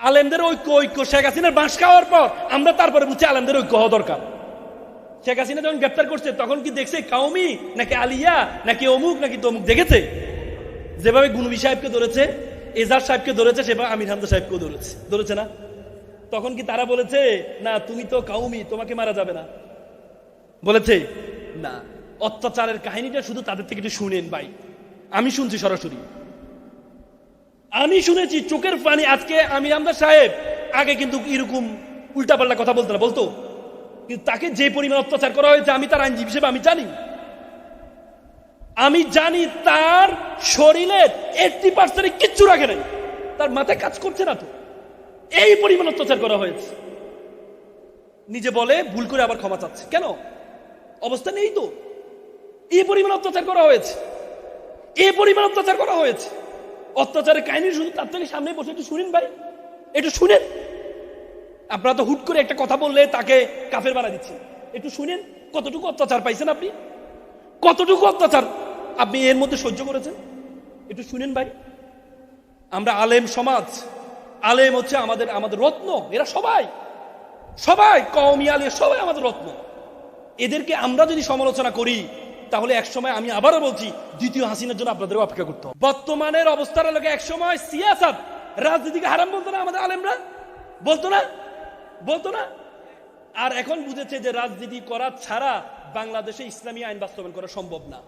আলেমদের ঐক্য ঐক্য শেখ হাসিনার বাঁশ খাওয়ার পর আমরা তারপরে বুঝছি আলেমদের ঐক্য হওয়া দরকার। শেখ হাসিনা যখন গ্রেপ্তার করছে তখন কি দেখছে কাউমি নাকি আলিয়া নাকি অমুক নাকি তমুক দেখেছে? যেভাবে গুনবি সাহেবকে ধরেছে, এজাজ সাহেবকে ধরেছে, সেভাবে আমির হামজা সাহেবকেও ধরেছে না? তখন কি তারা বলেছে না তুমি তো কাউমি, তোমাকে মারা যাবে না? বলেছে না। অত্যাচারের কাহিনীটা শুধু তাদের থেকে একটু শুনেন ভাই। আমি শুনছি সরাসরি, আমি শুনেছি চোখের পানি। আজকে আমির হামজা সাহেব আগে কিন্তু এরকম উল্টাপাল্টা কথা বলতো না, বলতো, কিন্তু তাকে যে পরিমাণ অত্যাচার করা হয়েছে আমি তার আইনজীবী হিসেবে আমি জানি তার শরীরের 80% কিচ্ছু রাখে নাই, তার মাথায় কাজ করছে না তো, এই পরিমাণ অত্যাচার করা হয়েছে। নিজে বলে ভুল করে আবার ক্ষমা চাচ্ছে, কেন? অবস্থা নেই তো। এই পরিমাণ অত্যাচার করা হয়েছে, এই পরিমাণ অত্যাচার করা হয়েছে। অত্যাচারের কাহিনী শুধু তার থেকে সামনে বসে একটু শুনেন ভাই, একটু শুনেন। আপনারা তো হুট করে একটা কথা বললে তাকে কাফের বানা দিচ্ছেন। একটু শুনেন কতটুকু অত্যাচার পাইছেন আপনি, কতটুকু অত্যাচার আপনি এর মধ্যে সহ্য করেছেন, একটু শুনেন ভাই। আমরা আলেম সমাজ, আলেম হচ্ছে আমাদের আমাদের রত্ন। এরা সবাই সবাই কওমি আলেম, সবাই আমাদের রত্ন। এদেরকে আমরা যদি সমালোচনা করি তাহলে একসময়, আমি আবারও বলছি, দ্বিতীয় হাসিনার জন্য আপনাদেরও অপেক্ষা করতে হবে। বর্তমানের অবস্থার লোকে একসময় সিয়াসাত, রাজনীতিকে হারাম বলতো না আমাদের আলেমরা, বলতো না? আর এখন বুঝেছে যে রাজনীতি করা ছাড়া বাংলাদেশে ইসলামী আইন বাস্তবায়ন করা সম্ভব না।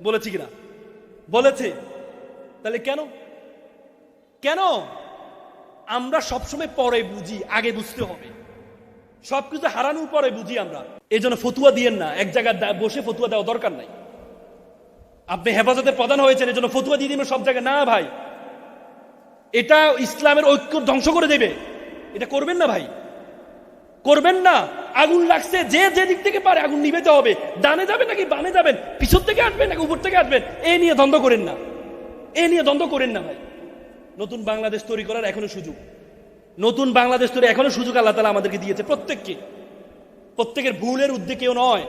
বলেছি কিনা? বলেছে। তাহলে কেন আমরা সবসময় পরে বুঝি, আগে বুঝতে হবে। সবকিছু হারানোর পরে বুঝি আমরা। এই জন্য ফতুয়া দিয়েন না, এক জায়গায় বসে ফতুয়া দেওয়া দরকার নাই। আপনি হেফাজতের প্রধান হয়েছেন এই জন্য ফতুয়া দিয়ে দিবেন সব জায়গায়, না ভাই, এটা ইসলামের ঐক্য ধ্বংস করে দেবে। এটা করবেন না ভাই, করবেন না। আগুন লাগছে, যে দিক থেকে পারে আগুন নিভাতে হবে। ডানে যাবেন নাকি বামে যাবেন, পিছন থেকে আসবেন নাকি উপর থেকে আসবেন, এই নিয়ে দ্বন্দ্ব করেন না ভাই। নতুন বাংলাদেশ তৈরি করার এখনো সুযোগ, নতুন বাংলাদেশ তৈরি এখনো সুযোগ আল্লাহ তাআলা আমাদেরকে দিয়েছে প্রত্যেকের ভুলের ঊর্ধ্বে কেউ নয়,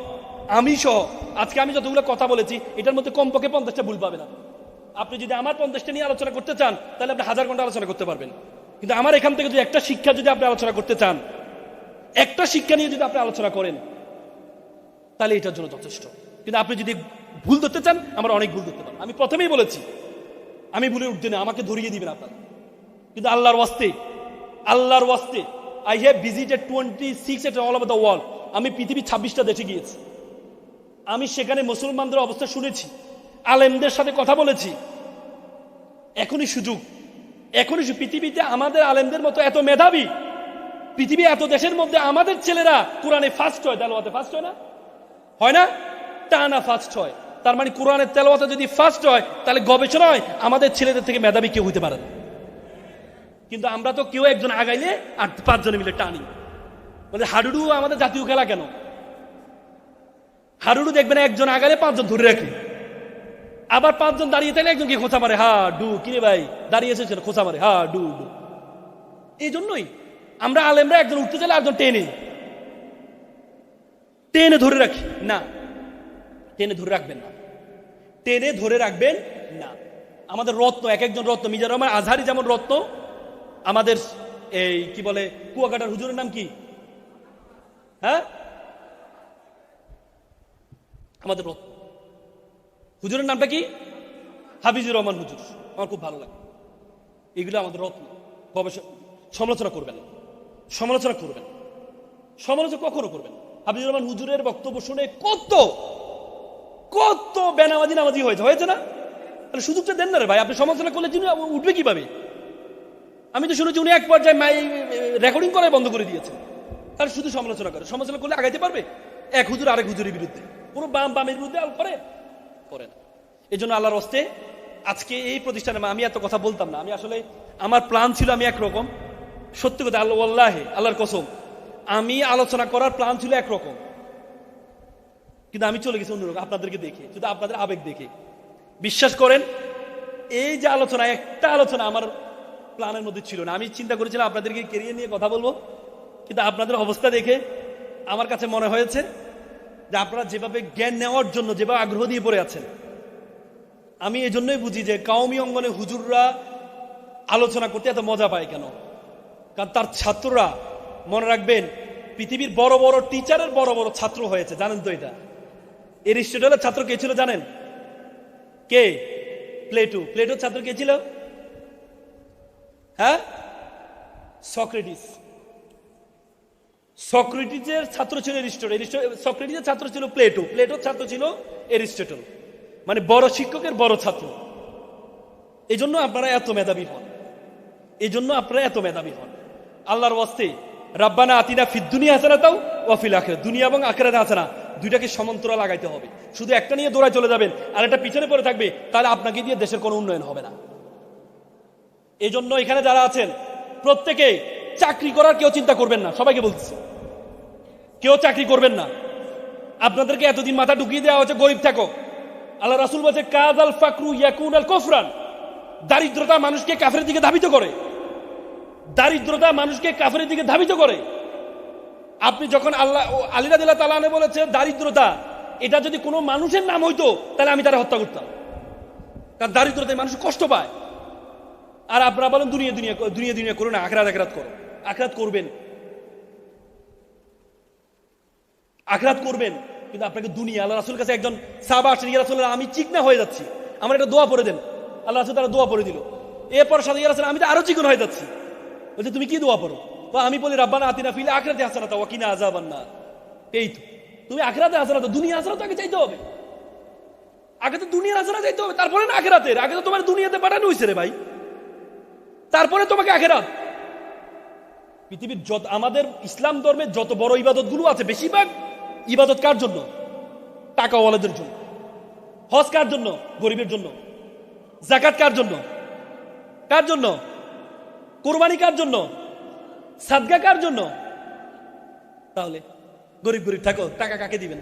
আমি সহ। আজকে আমি যতগুলো কথা বলেছি এটার মধ্যে কমপক্ষে 50টা ভুল পাবেন না। আপনি যদি আমার 50টা নিয়ে আলোচনা করতে চান তাহলে আপনি 1000 ঘন্টা আলোচনা করতে পারবেন। কিন্তু আমার এখান থেকে যদি একটা শিক্ষা যদি আপনি আলোচনা করতে চান, একটা শিক্ষা নিয়ে যদি আপনি আলোচনা করেন তাহলে এটার জন্য যথেষ্ট। কিন্তু আপনি যদি ভুল ধরতে চান, আমরা অনেক ভুল ধরতে পারেন। আমি প্রথমেই বলেছি আমি ভুলের ঊর্ধ্বে না, আমাকে ধরিয়ে দিবেন আপনারা। কিন্তু আল্লাহর ওয়াস্তে I have visited 26 all over the world. আমি পৃথিবীর 26টা দেশে গিয়েছি। আমি সেখানে মুসলমানদের অবস্থা শুনেছি, আলেমদের সাথে কথা বলেছি। এখনই সুযোগ। পৃথিবীতে আমাদের আলেমদের মতো এত মেধাবী, পৃথিবী এত দেশের মধ্যে আমাদের ছেলেরা কোরআনে ফার্স্ট হয়, তেলাওয়াতে ফার্স্ট হয় না? টানা ফার্স্ট হয়। তার মানে কোরআনের তেলাওয়াতে যদি ফার্স্ট হয় তাহলে গবেষণায় আমাদের ছেলেদের থেকে মেধাবী কেউ হইতে পারে না। কিন্তু আমরা তো কেউ একজন আগাইলে আর 5 জনে মিলে টানি। মানে হাডুডু আমাদের জাতীয় খেলা কেন? হাডুডু দেখবেন একজন আগালে 5 জন ধরে রাখে, আবার 5 জন দাঁড়িয়ে থাকলে একজনকে খোঁচা মারে, হা ডু, কিরে ভাই দাঁড়িয়েছে, খোঁচা মারে, হা ডু। এই জন্যই আমরা আলেমরা একজন উঠতে চাইলে আরেকজন টেনে ধরে রাখি না। টেনে ধরে রাখবেন না। আমাদের রত্ন, এক একজন রত্ন। মিজানুর রহমান আজহারী যেমন রত্ন, আমাদের এই কি বলে কুয়াকাটার হুজুরের নাম কি? হ্যাঁ, আমাদের রত্ন হুজুরের নামটা কি? হাফিজুর রহমান হুজুর। আমার খুব ভালো লাগে। এগুলো আমাদের রত্ন। সমালোচনা করবেন, সমালোচনা কখনো করবেন। হাফিজুর রহমান হুজুরের বক্তব্য শুনে কত বেনামাজি হয়েছে না? তাহলে সুযোগটা দেন না রে ভাই। আপনি সমালোচনা করলে যিনি উঠবে কিভাবে? আমি তো শুনেছি উনি এক পর্যায়ে রেকর্ডিং করাই বন্ধ করে দিয়েছে। তাহলে শুধু সমালোচনা করলে আগাইতে পারবে? এক হুজুর আরেক হুজুরের বিরুদ্ধে, কোনো বামের বিরুদ্ধে করে না। এই জন্য আল্লাহর হস্তে আজকে এই প্রতিষ্ঠানে আমি এত কথা বলতাম না। আমি আসলে আমার প্ল্যান ছিল আমি একরকম, সত্যি কথা আল্লাহর কসম, আমি আলোচনা করার প্ল্যান ছিল একরকম, কিন্তু আমি চলে গেছি অন্যরকম। আপনাদেরকে দেখে, শুধু আপনাদের আবেগ দেখে। বিশ্বাস করেন, এই যে একটা আলোচনা আমার প্ল্যানের মধ্যে ছিল না। আমি চিন্তা করেছিলাম আপনাদেরকে কেরিয়ার নিয়ে কথা বলবো, কিন্তু আপনাদের অবস্থা দেখে আমার কাছে মনে হয়েছে যে আপনারা যেভাবে জ্ঞান নেওয়ার জন্য যেভাবে আগ্রহ দিয়ে পড়ে আছেন, আমি এই জন্যই বুঝি যে কওমি অঙ্গনে হুজুররা আলোচনা করতে এত মজা পায় কেন? কারণ তার ছাত্ররা, মনে রাখবেন, পৃথিবীর বড় বড় টিচারের বড় বড় ছাত্র হয়েছে, জানেন তো? এটা এরিস্টটলের ছাত্র কে ছিল জানেন? কে? প্লেটো। প্লেটোর ছাত্র কে ছিল? হ্যাঁ, সক্রেটিস। সক্রেটিসের ছাত্র ছিল এরিস্টটল, সক্রেটিসের ছাত্র ছিল প্লেটো, প্লেটোর ছাত্র ছিল এরিস্টটল। মানে বড় শিক্ষকের বড় ছাত্র। এই জন্য আপনারা এত মেধাবী হন, এই জন্য আপনারা এত মেধাবী হন। আল্লাহর ওয়াস্তে রাব্বানা আতিনা ফিদ দুনিয়া হাসানাতাও ওয়া ফিল আখিরাত, দুনিয়া এবং আখিরাতে হাসানা, দুইটাকে সমান্তরাল লাগাইতে হবে। শুধু একটা নিয়ে দৌড়ায় চলে যাবেন আর একটা পিছনে পড়ে থাকবে, তাহলে আপনাকে দিয়ে দেশের কোনো উন্নয়ন হবে না। এই জন্য এখানে যারা আছেন প্রত্যেকে চাকরি করার কেউ চিন্তা করবেন না, সবাইকে বলতেছি, কেউ চাকরি করবেন না। আপনাদেরকে এতদিন মাথা ঢুকিয়ে দেওয়া হচ্ছে গরিব থাকো। আল্লাহ রাসূল বলেছে কাযাল ফাকরু ইয়াকুনাল কুফরান, দারিদ্রতা মানুষকে কাফেরের দিকে ধাবিত করে, দারিদ্রতা মানুষকে কাফেরের দিকে ধাবিত করে। আপনি যখন আলী রাদিয়াল্লাহু তাআলা আনহু বলেছে দারিদ্রতা, এটা যদি কোনো মানুষের নাম হইতো তাহলে আমি তারা হত্যা করতাম, কারণ দারিদ্রতায় মানুষ কষ্ট পায়। আর আপনারা বলেন দুনিয়া দুনিয়া দুনিয়া দুনিয়া করো না, আখিরাত আখিরাত করো। আখিরাত করবেন, আখিরাত করবেন, কিন্তু আপনাকে দুনিয়া। আল্লাহ রাসূলের কাছে একজন সাহাবা আসেন, ইয়া রাসূলুল্লাহ আমি চিকনা হয়ে যাচ্ছি, আমার একটা দোয়া পড়ে দেন। আল্লাহ রাসূল তারা দোয়া পড়ে দিল। এরপর সাথে ইয়া রাসূলুল্লাহ আমি তো আরো চিকন হয়ে যাচ্ছি। বলছে তুমি কি দোয়া পড়ো? আমি বলি রাব্বানা আতিনা ফিল আখিরাতি হাসানাতাও ওয়া কিনা আযাবান নার। এই তো তুমি আখিরাতে হাসানাত, দুনিয়া হাসানাত আগে চাইতে হবে। আগে তো দুনিয়ার হাসানাত চাইতে হবে, তারপরে না আখিরাতের। আগে তো তোমার দুনিয়াতে পাঠানো হইছে রে ভাই, তারপরে তোমাকে আখিরাত। পৃথিবীর যত আমাদের ইসলাম ধর্মের যত বড় ইবাদত গুলো আছে, বেশিরভাগ ইবাদত কার জন্য? টাকাওয়ালাদের জন্য। হজ কার জন্য? গরিবের জন্য। যাকাত কার জন্য? কার জন্য? কুরবানি কার জন্য? সাদকা কার জন্য? তাহলে গরিব গরিব থাকো, টাকা কাকে দিবেন?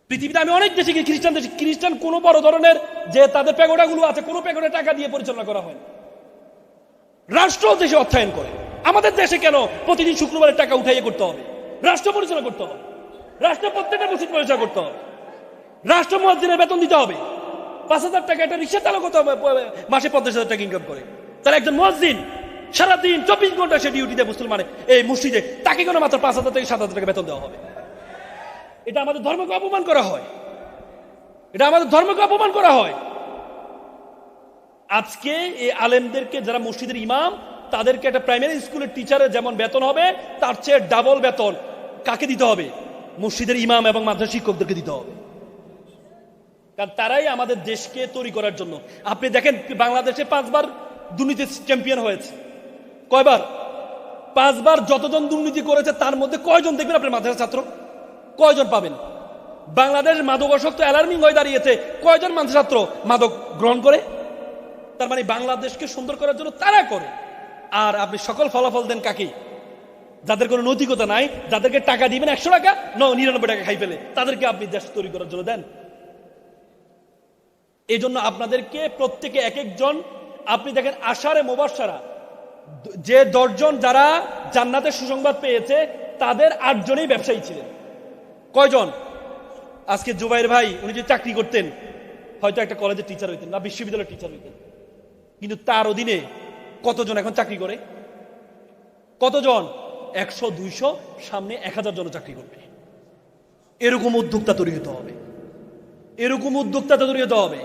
পৃথিবীতে আমি অনেক দেশে গিয়ে খ্রিস্টান দেশে, খ্রিস্টান কোনো বড় ধরনের যে তাদের প্যাগোডা গুলো আছে, কোনো প্যাগোডা টাকা দিয়ে পরিচালনা করা হয় না। রাষ্ট্র দেশে অর্থায়ন করে। আমাদের দেশে কেন প্রতিদিন শুক্রবারের টাকা উঠাইয়ে করতে হবে? রাষ্ট্র পরিচালনা করতে হবে, রাষ্ট্র প্রত্যেকটা মসজিদ পরিচালনা করতে হবে, রাষ্ট্র মুয়াজ্জিনের বেতন দিতে হবে। 5,000 টাকা একটা রিক্সা চালক হতে হবে, মাসে 50,000 টাকা ইনকাম করে। তাহলে একজন মুয়াজ্জিন সারাদিন 24 ঘন্টা সে ডিউটিতে মুসলমানে এই মসজিদে, তাকে কেন মাত্র 5,000 থেকে 7,000 টাকা বেতন দেওয়া হবে? এটা আমাদের ধর্মকে অপমান করা হয়, এটা আমাদের ধর্মকে অপমান করা হয়। আজকে এই আলেমদেরকে, যারা মসজিদের ইমাম, তাদেরকে একটা প্রাইমারি স্কুলের টিচারের যেমন বেতন হবে, তার চেয়ে ডাবল বেতন কাকে দিতে হবে? মসজিদের ইমাম এবং মাদ্রাসা শিক্ষকদেরকে দিতে হবে। কারণ তারাই আমাদের দেশকে তৈরি করার জন্য। আপনি দেখেন বাংলাদেশে 5 বার দুর্নীতি চ্যাম্পিয়ন হয়েছে। কয়বার? 5 বার। যতজন দুর্নীতি করেছে তার মধ্যে কয়জন দেখবেন আপনার মাদ্রাসা ছাত্র? কয়জন পাবেন? বাংলাদেশ মাদকাসক্ত অ্যালার্মিং হয়ে দাঁড়িয়েছে, কয়জন মাদ্রাসা ছাত্র মাদক গ্রহণ করে? তার মানে বাংলাদেশকে সুন্দর করার জন্য তারা করে। আর আপনি সকল ফলাফল দেন কাকে? যাদের কোনো নৈতিকতা নাই, যাদেরকে টাকা দিবেন 100 টাকা, 99 টাকা খাই ফেলে, তাদেরকে আপনি দেশ তৈরি করার জন্য দেন। এই জন্য আপনাদেরকে প্রত্যেকে এক একজন, আপনি দেখেন আশারে মুবাশশারা যে 10 জন যারা জান্নাতের সুসংবাদ পেয়েছে, তাদের 8 জনই ব্যবসায়ী ছিলেন। কয়জন? আজকে জুবাইর ভাই উনি যদি চাকরি করতেন, হয়তো একটা কলেজের টিচার হইতেন না বিশ্ববিদ্যালয়ের টিচার হইতেন। কিন্তু তার অধীনে কতজন এখন চাকরি করে? কতজন? 100, 200, সামনে 1000 জন চাকরি করবে। এরকম উদ্যোক্তা তৈরি হতে হবে, এরকম উদ্যোক্তা তৈরি হতে হবে।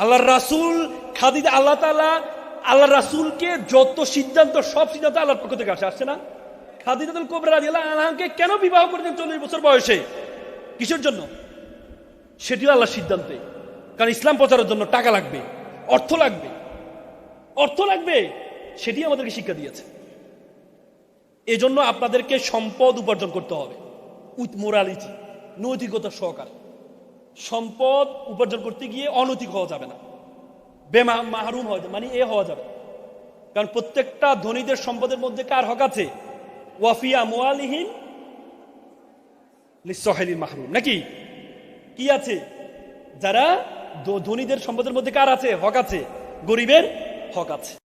আল্লাহর রাসূল খাদিজা, আল্লাহ তাআলা আল্লাহর রাসূলকে যত সিদ্ধান্ত, সব সিদ্ধান্ত আল্লাহর পক্ষ থেকে আসছে না? খাদিজাতুল কুবরা রাদিয়াল্লাহু আনহাকে কেন বিবাহ করেছেন 40 বছর বয়সে? কিসের জন্য? সেটিও আল্লাহর সিদ্ধান্তে। কারণ ইসলাম প্রচারের জন্য টাকা লাগবে, অর্থ লাগবে, অর্থ লাগবে, সেটি আমাদেরকে শিক্ষা দিয়েছে। এজন্য আপনাদেরকে সম্পদ উপার্জন করতে হবে উইথ মোরালিটি, নৈতিকতা সহকারে। সম্পদ উপার্জন করতে গিয়ে অনৈতিক হওয়া যাবে না, মাহরুম হওয়া যাবে, মানে হওয়া যাবে। কারণ প্রত্যেকটা ধনীদের সম্পদের মধ্যে কার হক আছে? ওয়াফিয়া মুআলিহিম লিসসাহিলিল মাহরুম, নাকি কি আছে? যারা ধনীদের সম্পদের মধ্যে কার আছে? হক আছে, গরিবের হক আছে।